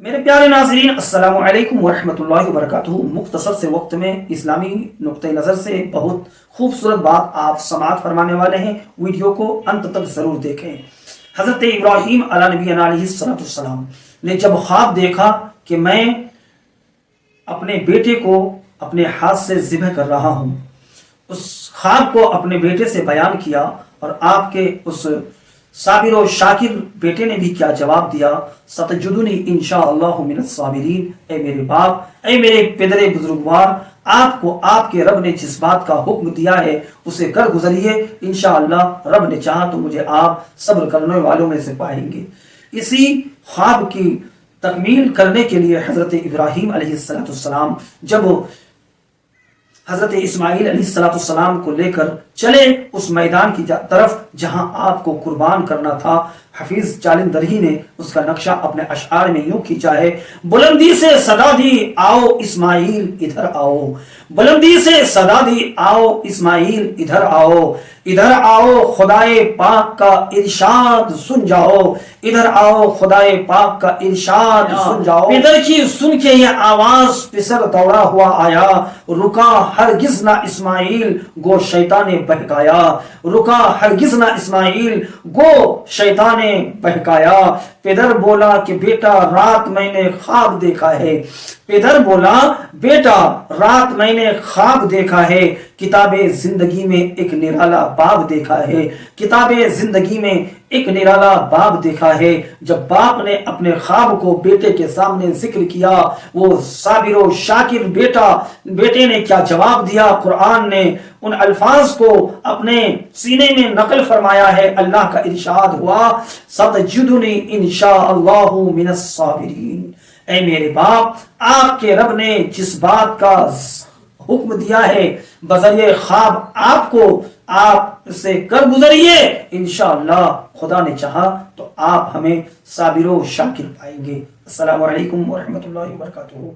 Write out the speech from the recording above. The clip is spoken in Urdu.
میرے پیارے ناظرین، السلام علیکم ورحمۃ اللہ وبرکاتہ۔ مختصر سے وقت میں اسلامی نقطہ نظر سے بہت خوبصورت بات آپ سماعت فرمانے والے ہیں، ویڈیو کو انت تک ضرور دیکھیں۔ حضرت ابراہیم علیہ نبی علیہ السلام نے جب خواب دیکھا کہ میں اپنے بیٹے کو اپنے ہاتھ سے ذبح کر رہا ہوں، اس خواب کو اپنے بیٹے سے بیان کیا، اور آپ کے اس صابر و شاکر بیٹے نے بھی کیا جواب دیا، ستجدنی انشاءاللہ من الصابرین۔ اے میرے باپ، اے میرے پدر بزرگوار، آپ کو آپ کے رب نے جس بات کا حکم دیا ہے اسے کر گزریے، انشاءاللہ رب نے چاہا تو مجھے آپ صبر کرنے والوں میں سے پائیں گے۔ اسی خواب کی تکمیل کرنے کے لیے حضرت ابراہیم علیہ السلام جب حضرت اسماعیل علیہ السلام کو لے کر چلے اس میدان کی طرف جہاں آپ کو قربان کرنا تھا، حفیظ جالندھری نے اس کا نقشہ اپنے اشعار میں یوں کھینچا ہے: بلندی سے صدا دی آؤ اسماعیل ادھر آؤ، بلندی سے صدا دی آؤ اسماعیل ادھر آؤ، ادھر آؤ خدائے پاک کا ارشاد سن جاؤ، ادھر آؤ خدائے پاک کا ارشاد سن جاؤ۔ پدر کی سن کے یہ آواز پسر دوڑا ہوا آیا، رکا ہرگز نہ اسماعیل گو شیطان بہکایا، رکا ہرگز نہ اسماعیل گو شیطان بہکایا۔ پدر بولا کہ بیٹا رات میں نے خواب دیکھا ہے، پدر بولا بیٹا رات میں نے خواب دیکھا ہے، کتاب زندگی میں ایک نرالا باب دیکھا ہے، کتاب زندگی میں ایک نرالا باب دیکھا ہے۔ جب باپ نے اپنے خواب کو بیٹے کے سامنے ذکر کیا، وہ صابر و شاکر بیٹے نے کیا جواب دیا، قرآن نے ان الفاظ کو اپنے سینے میں نقل فرمایا ہے۔ اللہ کا ارشاد ہوا: ستجدنی انشاءاللہ من الصابرین۔ اے میرے باپ، آپ کے رب نے جس بات کا حکم دیا ہے بذریعہ خواب آپ سے کر گزریے، انشاءاللہ خدا نے چاہا تو آپ ہمیں صابر و شاکر پائیں گے۔ السلام علیکم ورحمۃ اللہ وبرکاتہ۔